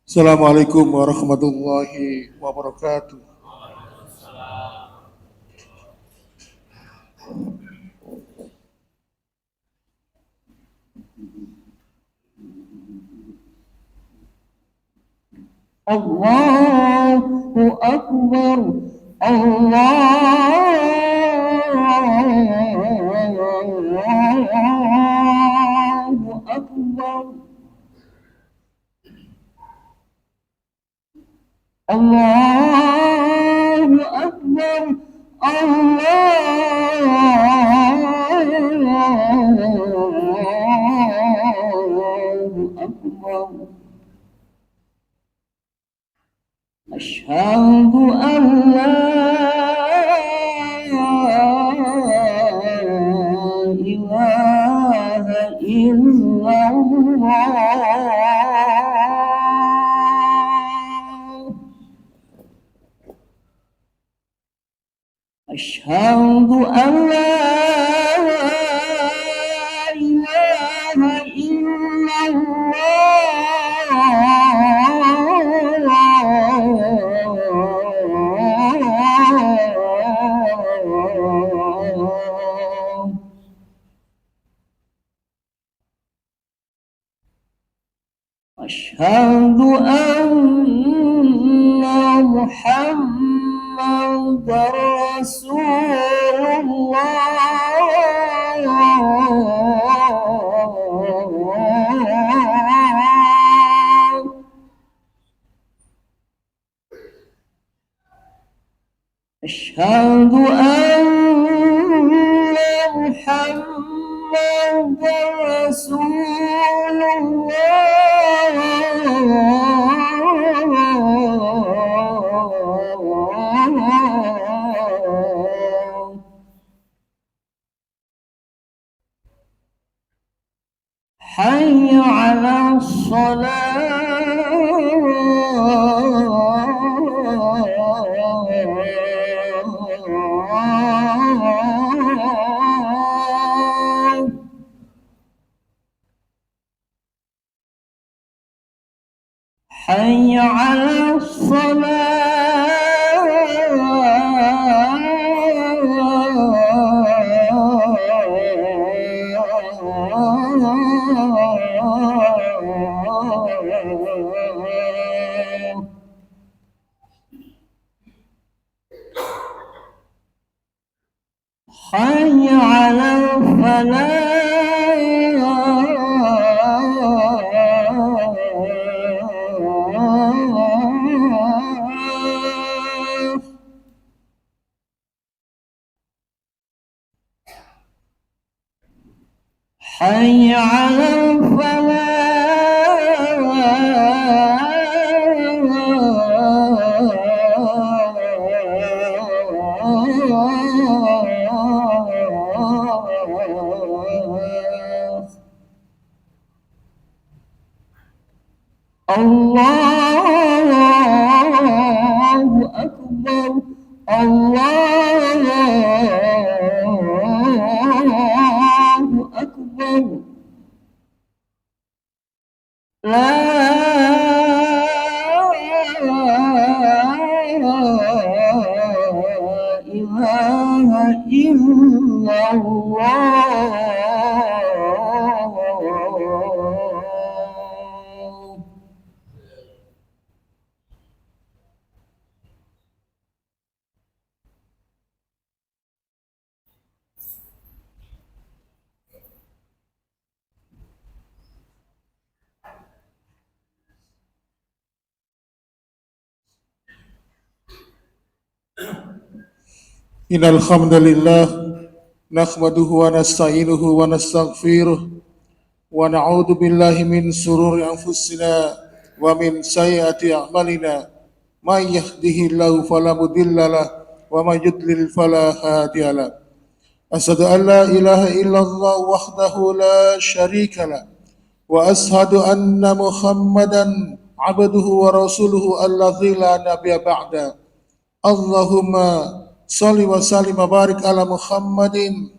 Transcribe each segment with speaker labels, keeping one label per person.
Speaker 1: Assalamualaikum warahmatullahi wabarakatuh.
Speaker 2: Allahu Akbar. Allahu Akbar. Allahu Akbar. Allahu Akbar. أشهد أن لا إله إلا الله. أشهد أن لا إله إلا الله. أشهد أن محمد رسول الله. أشهد أن محمد رسول الله. حي على الصلاة. حي على الصلاة. حي على الفلاح. حي على الفلاح. الله أكبر. الله أكبر. لا إله إلا الله.
Speaker 1: Innal hamdalillah nahmaduhu wa nasta'inuhu wa nastaghfiruh wa na'udzu billahi min sururi anfusina wa min sayyiati a'malina. May yahdihillahu fala mudilla lahu wa may yudlil fala hadiya lahu. Asyhadu an la ilaha illallah wahdahu la syarika lahu wa asyhadu anna Muhammadan abduhu wa rasuluhu alladzi la nabiyya ba'da. Allahumma sholli wa sallim wa barik ala Muhammadin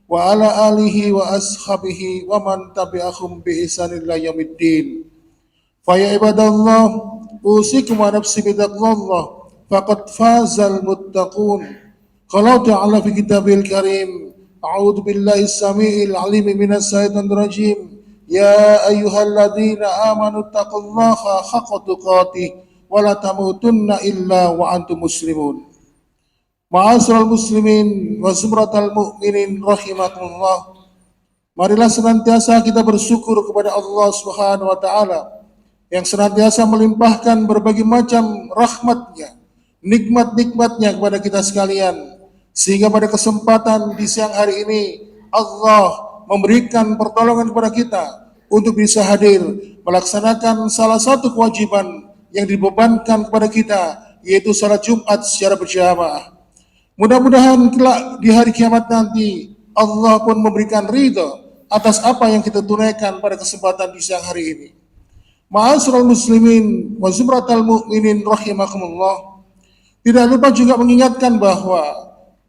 Speaker 1: wa ala alihi wa ashabihi wa man tabi'ahum bi ihsanin ila yaumiddin. Faya ibadallah, usikum wa nafsi bitaqwallah, faqad fazal muttaqun. Qala ta'ala fi kitabil karim, a'udzu billahi samiil alim minas syaitonir rajim. Ya ayyuhalladzina amanu taqullaha haqqa tuqatih wa la tamutunna illa wa antum muslimun. Ma'asyiral muslimin wa zumratal mu'minin rahimakumullah. Marilah senantiasa kita bersyukur kepada Allah Subhanahu wa taala yang senantiasa melimpahkan berbagai macam rahmat-Nya, nikmat-nikmat-Nya kepada kita sekalian. Sehingga pada kesempatan di siang hari ini Allah memberikan pertolongan kepada kita untuk bisa hadir melaksanakan salah satu kewajiban yang dibebankan kepada kita, yaitu salat Jumat secara berjamaah. Mudah-mudahan kelak di hari kiamat nanti Allah pun memberikan ridha atas apa yang kita tunaikan pada kesempatan di siang hari ini. Ma'asyiral muslimin wa zumratal mu'minin rahimakumullah. Tidak lupa juga mengingatkan bahwa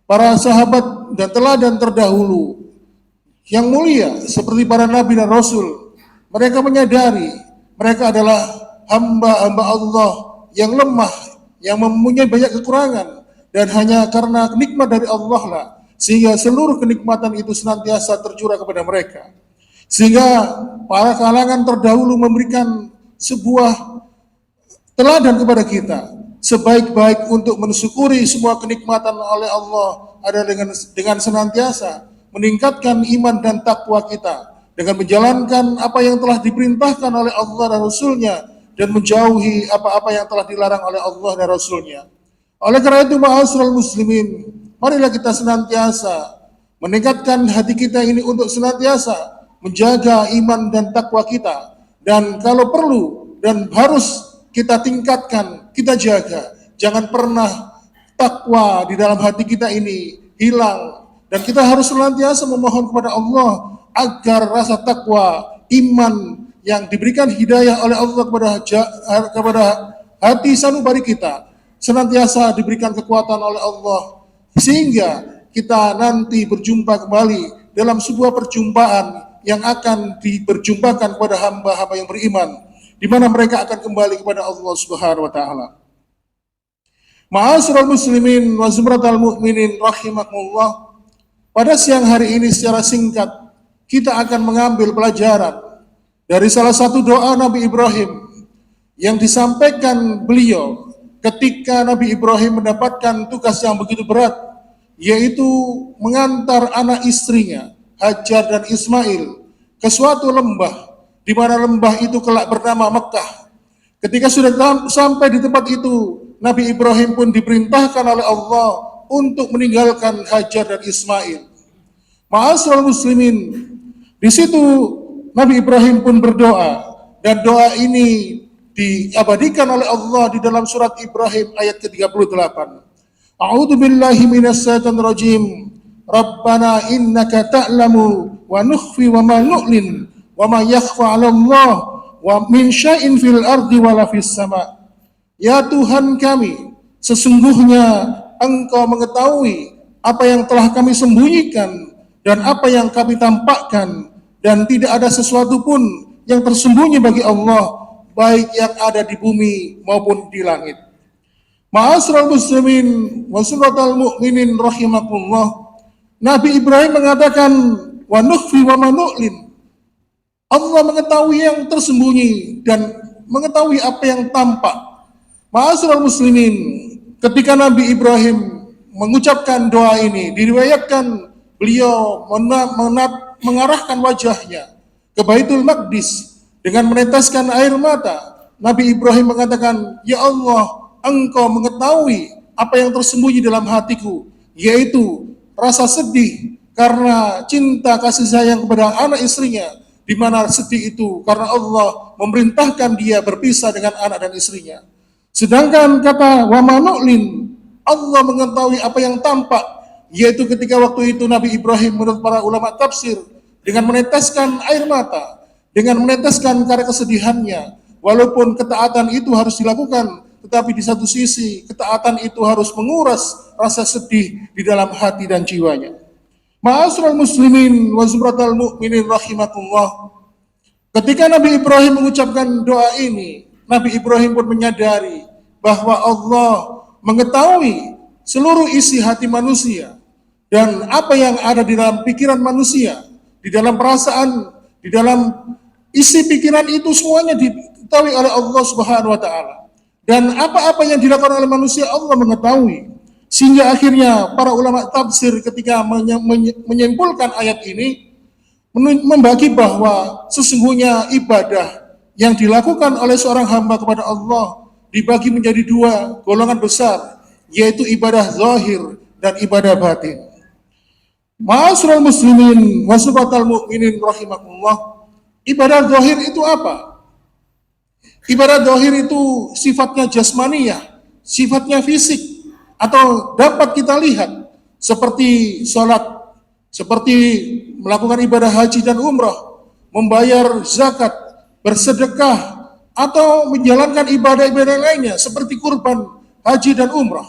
Speaker 1: para sahabat dan teladan terdahulu yang mulia seperti para nabi dan rasul, mereka menyadari mereka adalah hamba-hamba Allah yang lemah, yang mempunyai banyak kekurangan, dan hanya karena nikmat dari Allah lah sehingga seluruh kenikmatan itu senantiasa tercurah kepada mereka. Sehingga para kalangan terdahulu memberikan sebuah teladan kepada kita. Sebaik-baik untuk mensyukuri semua kenikmatan oleh Allah adalah dengan senantiasa meningkatkan iman dan takwa kita, dengan menjalankan apa yang telah diperintahkan oleh Allah dan Rasul-Nya, dan menjauhi apa-apa yang telah dilarang oleh Allah dan Rasul-Nya. Oleh karena itu, ma'asyiral muslimin, marilah kita senantiasa meningkatkan hati kita ini untuk senantiasa menjaga iman dan takwa kita. Dan kalau perlu dan harus kita tingkatkan, kita jaga. Jangan pernah takwa di dalam hati kita ini hilang. Dan kita harus senantiasa memohon kepada Allah agar rasa takwa, iman yang diberikan hidayah oleh Allah kepada hati sanubari kita senantiasa diberikan kekuatan oleh Allah, sehingga kita nanti berjumpa kembali dalam sebuah perjumpaan yang akan diperjumpakan kepada hamba-hamba yang beriman, di mana mereka akan kembali kepada Allah Subhanahu wa taala. Ma'asyiral muslimin wa zumratal mu'minin rahimakumullah. Pada siang hari ini secara singkat kita akan mengambil pelajaran dari salah satu doa Nabi Ibrahim yang disampaikan beliau ketika Nabi Ibrahim mendapatkan tugas yang begitu berat, yaitu mengantar anak istrinya Hajar dan Ismail ke suatu lembah, di mana lembah itu kelak bernama Mekah. Ketika sudah sampai di tempat itu, Nabi Ibrahim pun diperintahkan oleh Allah untuk meninggalkan Hajar dan Ismail. Ma'asyiral muslimin, di situ Nabi Ibrahim pun berdoa, dan doa ini diabadikan oleh Allah di dalam surat Ibrahim ayat ke-38. A'udzu billahi minas syaitonir rajim. Rabbana innaka ta'lamu wa nukhfi wa ma nu'lin wa ma yakhfa 'ala Allah wa min syai'in fil ardi wa la fis sama. Ya Tuhan kami, sesungguhnya Engkau mengetahui apa yang telah kami sembunyikan dan apa yang kami tampakkan, dan tidak ada sesuatu pun yang tersembunyi bagi Allah, baik yang ada di bumi maupun di langit. Ma'asyiral muslimin wa zumratal mu'minin rahimakumullah. Nabi Ibrahim mengatakan wa nukhfi wa ma nu'lin. Allah mengetahui yang tersembunyi dan mengetahui apa yang tampak. Ma'asyiral muslimin, ketika Nabi Ibrahim mengucapkan doa ini, diriwayatkan beliau mengarahkan wajahnya ke Baitul Maqdis dengan meneteskan air mata. Nabi Ibrahim mengatakan, "Ya Allah, Engkau mengetahui apa yang tersembunyi dalam hatiku, yaitu rasa sedih karena cinta kasih sayang kepada anak istrinya, di mana sedih itu karena Allah memerintahkan dia berpisah dengan anak dan istrinya." Sedangkan kata wa manu'lin, Allah mengetahui apa yang tampak, yaitu ketika waktu itu Nabi Ibrahim menurut para ulama tafsir dengan meneteskan air mata, dengan meneteskan karena kesedihannya, walaupun ketaatan itu harus dilakukan, tetapi di satu sisi ketaatan itu harus menguras rasa sedih di dalam hati dan jiwanya. Ma'asyiral muslimin wa zumratal mu'minin rahimakumullah. Ketika Nabi Ibrahim mengucapkan doa ini, Nabi Ibrahim pun menyadari bahwa Allah mengetahui seluruh isi hati manusia dan apa yang ada di dalam pikiran manusia, di dalam perasaan, di dalam isi pikiran itu semuanya diketahui oleh Allah Subhanahu wa taala. Dan apa-apa yang dilakukan oleh manusia Allah mengetahui. Sehingga akhirnya para ulama tafsir ketika menyimpulkan ayat ini membagi bahwa sesungguhnya ibadah yang dilakukan oleh seorang hamba kepada Allah dibagi menjadi dua golongan besar, yaitu ibadah zahir dan ibadah batin. Ma'asyiral muslimin wa subhatal mu'minin rahimakumullah. Ibadah zahir itu apa? Ibadah zahir itu sifatnya jasmaniyah, sifatnya fisik, atau dapat kita lihat seperti sholat, seperti melakukan ibadah haji dan umrah, membayar zakat, bersedekah, atau menjalankan ibadah-ibadah lainnya seperti kurban, haji dan umrah.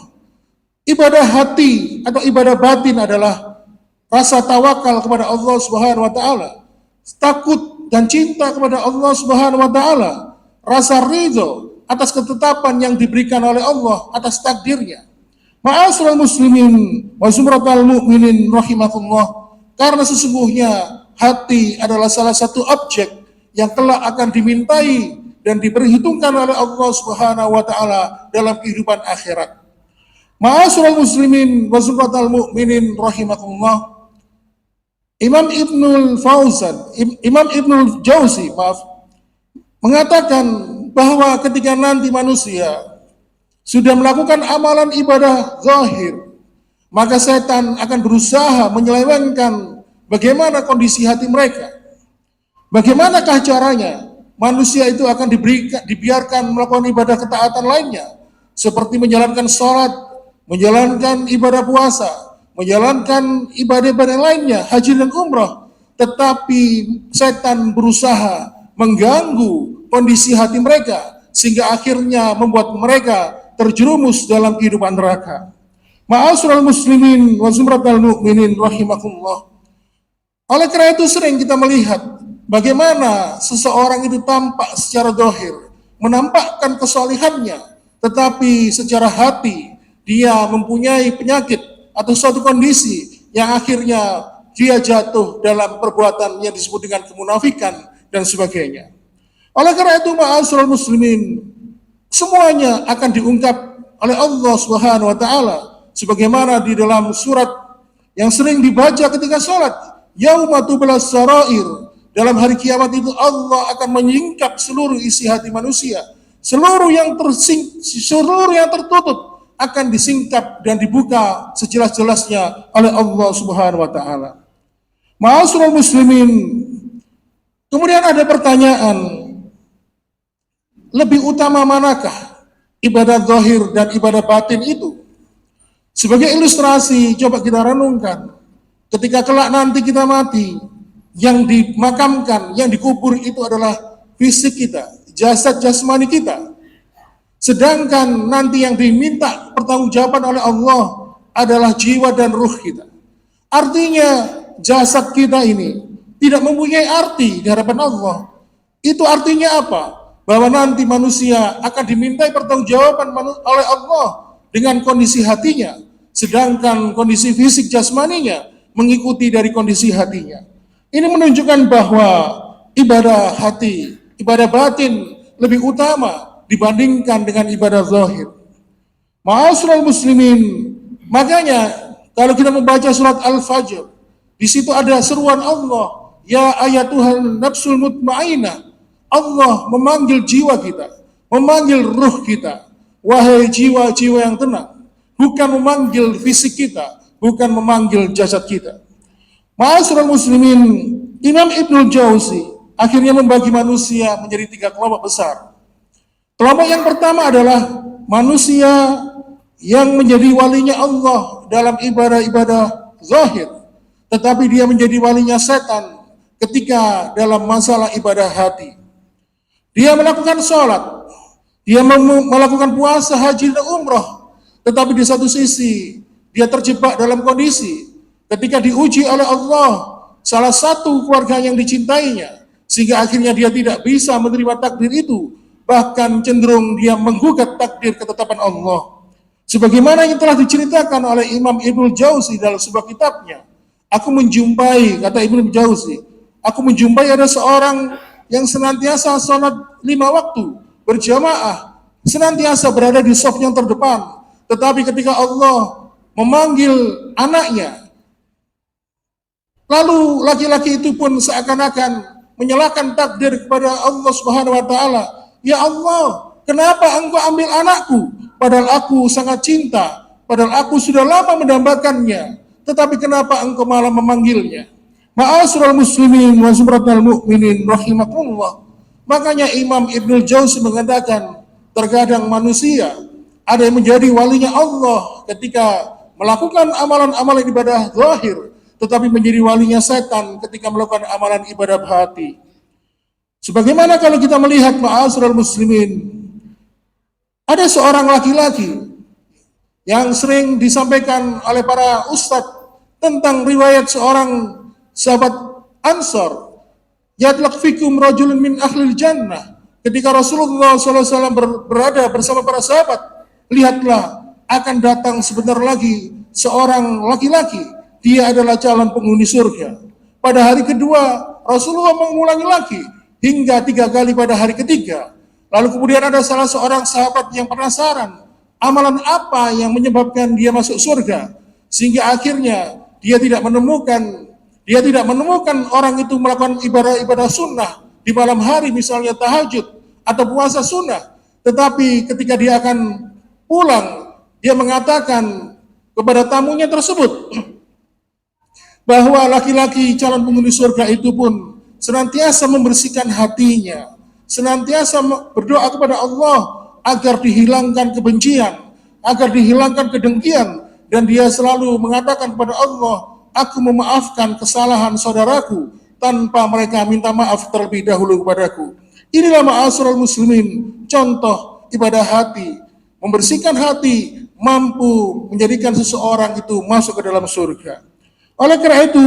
Speaker 1: Ibadah hati atau ibadah batin adalah rasa tawakal kepada Allah Subhanahu wa taala, takut dan cinta kepada Allah Subhanahu wa taala, rasa ridho atas ketetapan yang diberikan oleh Allah atas takdirnya. Ma'asyiral muslimin wa sumratal mu'minin rahimakumullah, karena sesungguhnya hati adalah salah satu objek yang kelak akan dimintai dan diperhitungkan oleh Allah Subhanahu wa taala dalam kehidupan akhirat. Ma'asyiral muslimin wa sumratal mu'minin rahimakumullah, Imam Ibnul Jauzi mengatakan bahwa ketika nanti manusia sudah melakukan amalan ibadah zahir, maka setan akan berusaha menyelewengkan bagaimana kondisi hati mereka. Bagaimanakah caranya? Manusia itu akan dibiarkan melakukan ibadah ketaatan lainnya, seperti menjalankan sholat, menjalankan ibadah puasa, menjalankan ibadah-ibadah lainnya, haji dan umrah. Tetapi setan berusaha mengganggu kondisi hati mereka, sehingga akhirnya membuat mereka terjerumus dalam kehidupan neraka. Ma'asyiral muslimin wa zumratal mu'minin rahimakumullah. Oleh karena itu sering kita melihat bagaimana seseorang itu tampak secara zahir, menampakkan kesalihannya, tetapi secara hati dia mempunyai penyakit atau suatu kondisi yang akhirnya dia jatuh dalam perbuatan yang disebut dengan kemunafikan dan sebagainya. Oleh karena itu ma'asyiral muslimin, semuanya akan diungkap oleh Allah Subhanahu wa taala sebagaimana di dalam surat yang sering dibaca ketika salat, yauma tublas sarair. Dalam hari kiamat itu Allah akan menyingkap seluruh isi hati manusia, seluruh yang tertutup akan disingkap dan dibuka sejelas-jelasnya oleh Allah Subhanahu wa taala. Ma'asyiral muslimin, kemudian ada pertanyaan, lebih utama manakah ibadah zahir dan ibadah batin itu? Sebagai ilustrasi, coba kita renungkan. Ketika kelak nanti kita mati, yang dimakamkan, yang dikubur itu adalah fisik kita, jasad jasmani kita. Sedangkan nanti yang diminta pertanggungjawaban oleh Allah adalah jiwa dan ruh kita. Artinya jasad kita ini tidak mempunyai arti di hadapan Allah. Itu artinya apa? Bahwa nanti manusia akan dimintai pertanggungjawaban oleh Allah dengan kondisi hatinya, sedangkan kondisi fisik jasmaninya mengikuti dari kondisi hatinya. Ini menunjukkan bahwa ibadah hati, ibadah batin lebih utama dibandingkan dengan ibadah zahir. Ma'asyiral muslimin, makanya kalau kita membaca surat Al-Fajr, di situ ada seruan Allah, ya ayatuhan nafsul mutmainnah. Allah memanggil jiwa kita, memanggil ruh kita, wahai jiwa-jiwa yang tenang, bukan memanggil fisik kita, bukan memanggil jasad kita. Ma'asyiral muslimin, Imam Ibnul Jauzi akhirnya membagi manusia menjadi 3 kelompok besar. Kelompok yang pertama adalah manusia yang menjadi walinya Allah dalam ibadah-ibadah zahir, tetapi dia menjadi walinya setan ketika dalam masalah ibadah hati. Dia melakukan sholat, dia melakukan puasa, haji dan umrah, tetapi di satu sisi dia terjebak dalam kondisi ketika diuji oleh Allah, salah satu keluarga yang dicintainya, sehingga akhirnya dia tidak bisa menerima takdir itu, bahkan cenderung dia menggugat takdir ketetapan Allah. Sebagaimana yang telah diceritakan oleh Imam Ibnu Jauzi dalam sebuah kitabnya, aku menjumpai, kata Ibnu Jauzi, aku menjumpai ada seorang yang senantiasa sholat 5 waktu berjamaah, senantiasa berada di shaf yang terdepan, tetapi ketika Allah memanggil anaknya, lalu laki-laki itu pun seakan-akan menyalahkan takdir kepada Allah Subhanahu wa taala. Ya Allah, kenapa engkau ambil anakku? Padahal aku sangat cinta, padahal aku sudah lama mendambakannya, tetapi kenapa engkau malah memanggilnya? Ma'asyiral muslimin wa zumratal mu'minin rahimakumullah. Makanya Imam Ibnu Jauzi mengatakan, terkadang manusia ada yang menjadi walinya Allah ketika melakukan amalan-amalan ibadah zahir, tetapi menjadi walinya setan ketika melakukan amalan ibadah hati. Sebagaimana kalau kita melihat ma'asyiral muslimin, ada seorang laki-laki yang sering disampaikan oleh para ustadz tentang riwayat seorang sahabat Ansor, yadlaq fikum rajulun min ahlil jannah. Ketika Rasulullah SAW berada bersama para sahabat, lihatlah akan datang sebentar lagi seorang laki-laki, dia adalah calon penghuni surga. Pada hari kedua Rasulullah mengulangi lagi hingga 3 kali pada hari ketiga. Lalu kemudian ada salah seorang sahabat yang penasaran, amalan apa yang menyebabkan dia masuk surga, sehingga akhirnya dia tidak menemukan orang itu melakukan ibadah sunnah di malam hari, misalnya tahajud atau puasa sunnah, tetapi ketika dia akan pulang, dia mengatakan kepada tamunya tersebut bahwa laki-laki calon penghuni surga itu pun senantiasa membersihkan hatinya, senantiasa berdoa kepada Allah agar dihilangkan kebencian, agar dihilangkan kedengkian, dan dia selalu mengatakan kepada Allah, aku memaafkan kesalahan saudaraku tanpa mereka minta maaf terlebih dahulu kepadaku. Inilah ma'asyiral muslimin, contoh ibadah hati, membersihkan hati, mampu menjadikan seseorang itu masuk ke dalam surga. Oleh karena itu,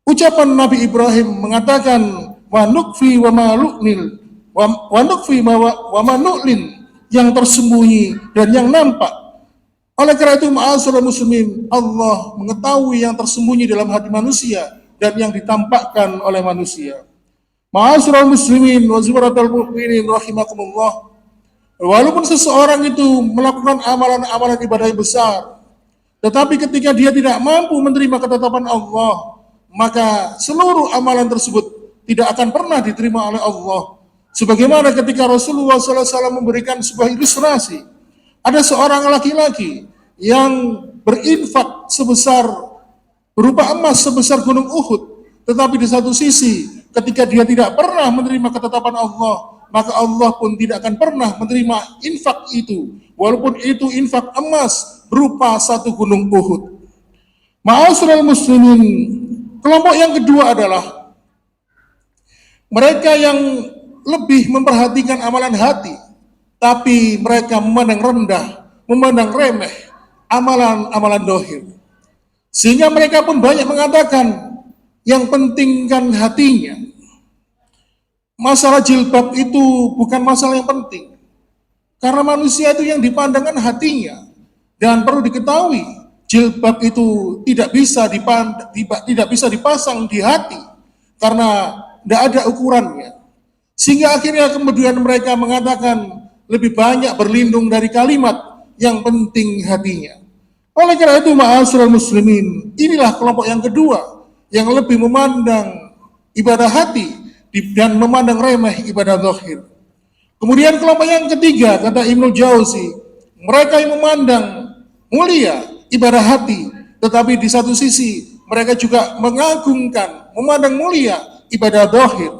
Speaker 1: ucapan Nabi Ibrahim mengatakan, wa nukfi wa ma'lu'nil, wa nukfi wa ma'nu'lin, yang tersembunyi dan yang nampak. Oleh karena itu, ma'asyiral muslimin, Allah mengetahui yang tersembunyi dalam hati manusia dan yang ditampakkan oleh manusia. Ma'asyiral muslimin wa zumratal mu'minin rahimakumullah. Walaupun seseorang itu melakukan amalan-amalan ibadah yang besar, tetapi ketika dia tidak mampu menerima ketetapan Allah, maka seluruh amalan tersebut tidak akan pernah diterima oleh Allah. Sebagaimana ketika Rasulullah SAW memberikan sebuah ilustrasi, ada seorang laki-laki yang berinfak sebesar, berupa emas sebesar gunung Uhud, tetapi di satu sisi ketika dia tidak pernah menerima ketetapan Allah, maka Allah pun tidak akan pernah menerima infak itu, walaupun itu infak emas berupa satu gunung Uhud. Ma'asyiral muslimin, kelompok yang kedua adalah mereka yang lebih memperhatikan amalan hati, tapi mereka memandang rendah, memandang remeh amalan-amalan dohir. Sehingga mereka pun banyak mengatakan yang penting kan hatinya. Masalah jilbab itu bukan masalah yang penting, karena manusia itu yang dipandangkan hatinya. Dan perlu diketahui, jilbab itu tidak bisa dipasang di hati karena tidak ada ukurannya. Sehingga akhirnya kemudian mereka mengatakan lebih banyak berlindung dari kalimat yang penting hatinya. Oleh karena itu, ma'asyiral muslimin, inilah kelompok yang kedua yang lebih memandang ibadah hati dan memandang remeh ibadah zahir. Kemudian kelompok yang ketiga, kata Ibnu Jauzi, mereka yang memandang mulia ibadah hati, tetapi di satu sisi mereka juga mengagungkan, memandang mulia ibadah zahir.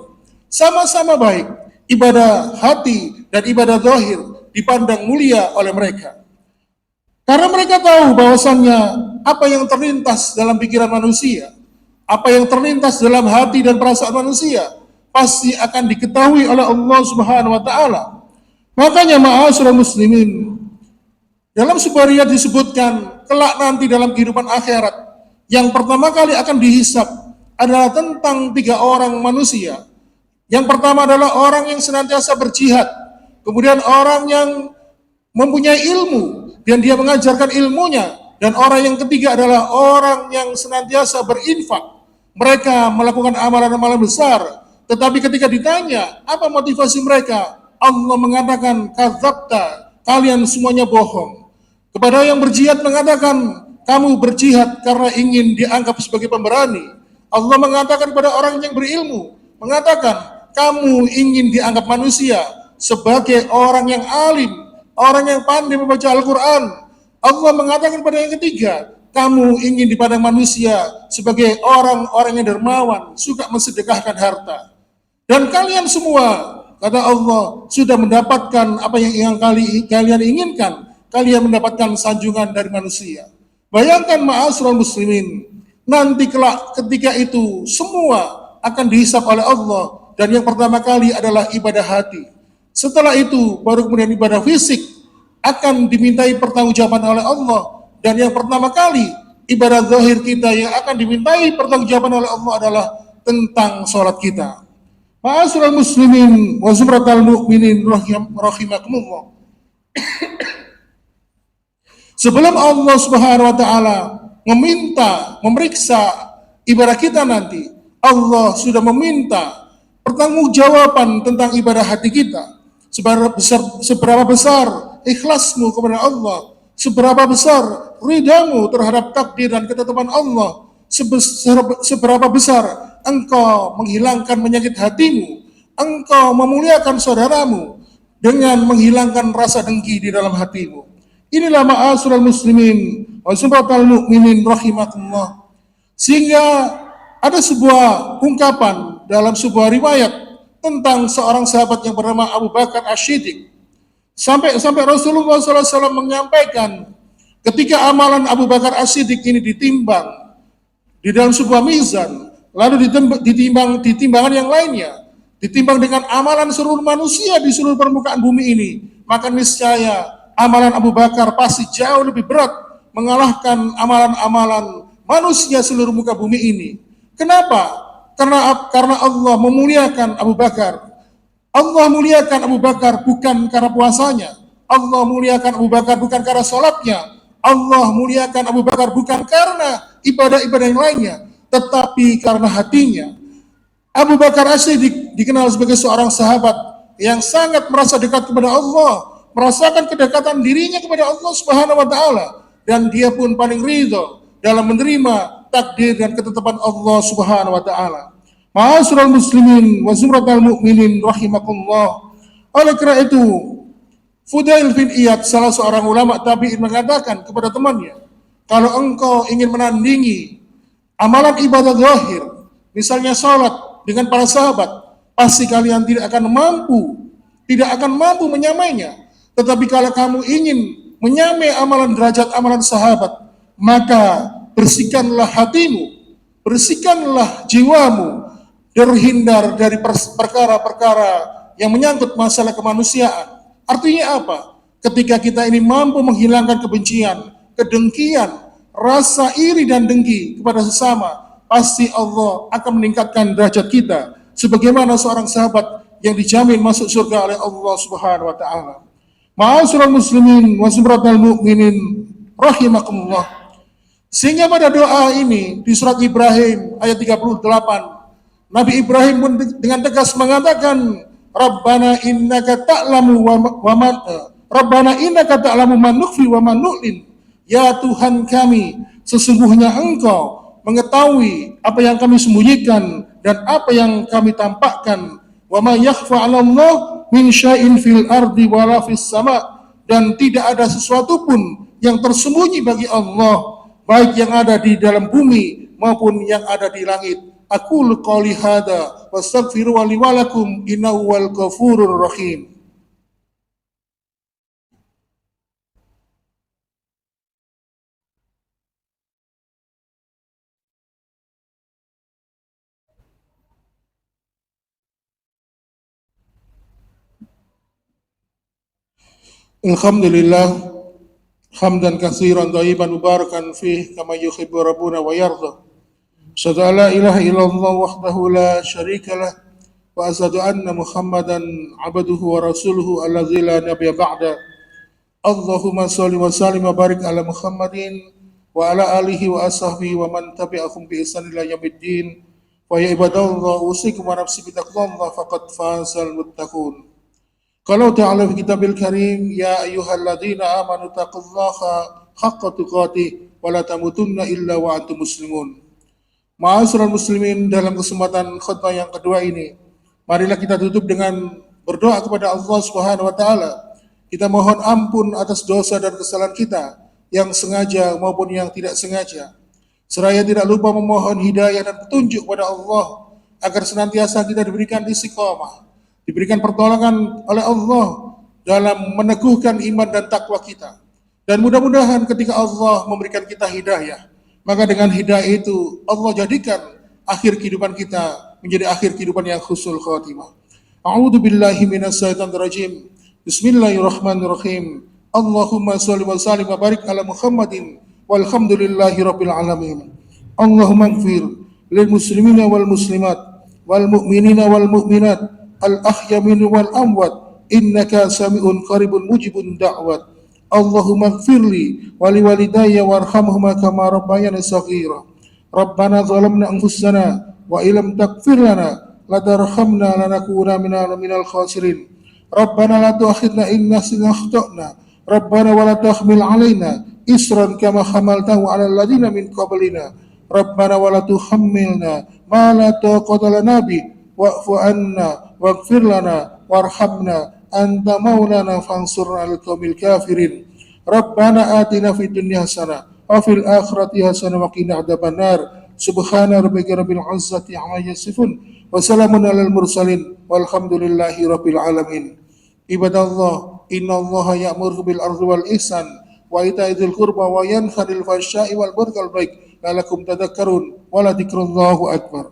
Speaker 1: Sama-sama baik, ibadah hati dan ibadah zahir dipandang mulia oleh mereka. Karena mereka tahu bahwasannya apa yang terlintas dalam pikiran manusia, apa yang terlintas dalam hati dan perasaan manusia, pasti akan diketahui oleh Allah Subhanahu wa taala. Makanya ma'asyiral muslimin, dalam sebuah riwayat disebutkan kelak nanti dalam kehidupan akhirat yang pertama kali akan dihisab adalah tentang 3 orang manusia. Yang pertama adalah orang yang senantiasa berjihad, kemudian orang yang mempunyai ilmu dan dia mengajarkan ilmunya, dan orang yang ketiga adalah orang yang senantiasa berinfak. Mereka melakukan amalan-amalan besar, tetapi ketika ditanya apa motivasi mereka, Allah mengatakan kadzabta, kalian semuanya bohong. Kepada yang berjihad mengatakan kamu berjihad karena ingin dianggap sebagai pemberani. Allah mengatakan kepada orang yang berilmu, mengatakan kamu ingin dianggap manusia sebagai orang yang alim, orang yang pandai membaca Al-Quran. Allah mengatakan pada yang ketiga, kamu ingin dipandang manusia sebagai orang-orang yang dermawan, suka mensedekahkan harta. Dan kalian semua, kata Allah, sudah mendapatkan apa yang kalian inginkan. Kalian mendapatkan sanjungan dari manusia. Bayangkan ma'asyiral muslimin, nanti kelak ketika itu semua akan dihisab oleh Allah, dan yang pertama kali adalah ibadah hati. Setelah itu baru kemudian ibadah fisik akan dimintai pertanggungjawaban oleh Allah, dan yang pertama kali ibadah zahir kita yang akan dimintai pertanggungjawaban oleh Allah adalah tentang sholat kita. Ma'asyiral muslimin wa zumratal mu'minin rahimakumullah. Sebelum Allah Subhanahu wa taala memeriksa ibadah kita nanti, Allah sudah meminta pertanggungjawaban tentang ibadah hati kita. Seberapa besar ikhlasmu kepada Allah, seberapa besar ridamu terhadap takdir dan ketetapan Allah, seberapa besar engkau menghilangkan penyakit hatimu, engkau memuliakan saudaramu dengan menghilangkan rasa dengki di dalam hatimu. Inilah ma'asyiral muslimin wa subhatal mu'minin rahimakumullah. Sehingga ada sebuah ungkapan dalam sebuah riwayat tentang seorang sahabat yang bernama Abu Bakar As-Siddiq. Sampai Rasulullah SAW menyampaikan, ketika amalan Abu Bakar As-Siddiq ini ditimbang di dalam sebuah mizan, lalu ditimbang timbangan yang lainnya, ditimbang dengan amalan seluruh manusia di seluruh permukaan bumi ini, maka niscaya amalan Abu Bakar pasti jauh lebih berat mengalahkan amalan-amalan manusia seluruh muka bumi ini. Kenapa? Karena Allah memuliakan Abu Bakar. Allah muliakan Abu Bakar bukan karena puasanya. Allah muliakan Abu Bakar bukan karena sholatnya. Allah muliakan Abu Bakar bukan karena ibadah-ibadah yang lainnya, tetapi karena hatinya. Abu Bakar As-Siddiq dikenal sebagai seorang sahabat yang sangat merasa dekat kepada Allah, merasakan kedekatan dirinya kepada Allah Subhanahu wa taala, dan dia pun paling ridho dalam menerima takdir dan ketetapan Allah Subhanahu wa taala. Ma'asyiral muslimin wa zumratal mu'minin rahimakumullah. Oleh karena itu, Fudail bin Iyad, salah seorang ulama tabi'in, mengatakan kepada temannya, kalau engkau ingin menandingi amalan ibadah zahir, misalnya salat dengan para sahabat, pasti kalian tidak akan mampu menyamainya. Tetapi kalau kamu ingin menyamai amalan derajat amalan sahabat, maka bersihkanlah hatimu, bersihkanlah jiwamu, terhindar dari perkara-perkara yang menyangkut masalah kemanusiaan. Artinya apa? Ketika kita ini mampu menghilangkan kebencian, kedengkian, rasa iri dan dengki kepada sesama, pasti Allah akan meningkatkan derajat kita sebagaimana seorang sahabat yang dijamin masuk surga oleh Allah Subhanahu wa taala. Ma'asyiral muslimin wa zumratal mu'minin rahimakumullah. Sehingga pada doa ini di surat Ibrahim ayat 38, Nabi Ibrahim pun dengan tegas mengatakan, Rabbana innaka ta'lamu Rabbana innaka ta'lamu man nukhfi wa man nu'lin. Ya Tuhan kami, sesungguhnya Engkau mengetahui apa yang kami sembunyikan dan apa yang kami tampakkan. Wa ma yakhfa 'ala Allah min syai'in fil ardi wala fis sama, dan tidak ada sesuatu pun yang tersembunyi bagi Allah, baik yang ada di dalam bumi maupun yang ada di langit. Aqulu qouli hadza wastaghfiru li wa lakum innahu wal ghafurur rahim. Alhamdulillah hamdan katsiran thayyiban mubarakan fih kama yuhibbu rabbuna wa yarda. أشهد أن لا إله إلا الله وحده لا شريك له وأشهد أن محمدا عبده ورسوله الذي لا نبي بعده اللهم صل وسلم وبارك على محمد وعلى آله وأصحابه ومن تبعهم بإحسان إلى يوم الدين ويا عباد الله أوصيكم ونفسي بتقوى الله فقد فاز المتقون. قال تعالى في كتاب الكريم يا أيها الذين آمنوا اتقوا الله حق تقاته ولا تموتن إلا وأنتم مسلمون. Ma'asyiral muslimin, dalam kesempatan khutbah yang kedua ini, marilah kita tutup dengan berdoa kepada Allah Subhanahu wa taala. Kita mohon ampun atas dosa dan kesalahan kita yang sengaja maupun yang tidak sengaja. Seraya tidak lupa memohon hidayah dan petunjuk kepada Allah agar senantiasa kita diberikan istiqamah, diberikan pertolongan oleh Allah dalam meneguhkan iman dan takwa kita. Dan mudah-mudahan ketika Allah memberikan kita hidayah, maka dengan hidayah itu Allah jadikan akhir kehidupan kita menjadi akhir kehidupan yang husnul khatimah. A'udzu billahi minasyaitonir rajim. Bismillahirrahmanirrahim. Allahumma shalli wa sallim wa barik ala Muhammadin walhamdulillahi rabbil alamin. Allahumma ighfir lil muslimina wal muslimat wal mu'minina wal mu'minat al ahyamin wal amwat innaka sami'un qaribun mujibun da'wat. Allahumma ighfirli wa liwalidayya warhamhuma kama rabbayani shaghira. Rabbana zalamna anfusana wa illam taghfir lana latarhamna lanakuna minal khasirin. Rabbana la tu'akhidna in nasina akhtana. Rabbana wa la tahmil alaina isran kama hamaltahu 'alal ladzina min qablina. Rabbana wa la tuhammilna ma la taqata lana bi wa'fu 'anna waghfir lana warhamna anta maulana fansurna 'alal qaumil kafirin. Rabbana atina fid dunya hasanah wa fil akhirati hasanah wa qina adzabannar. Subhana rabbika rabbil izzati amma yasifun wa salamun 'alal mursalin walhamdulillahi rabbil alamin. Ibadallah, innallaha ya'muru bil 'adli wal ihsan wa ita'i dzil qurba wa yanha 'anil fahsya'i wal munkari wal baghi la'allakum tadhakkarun wa la dzikrullahu akbar.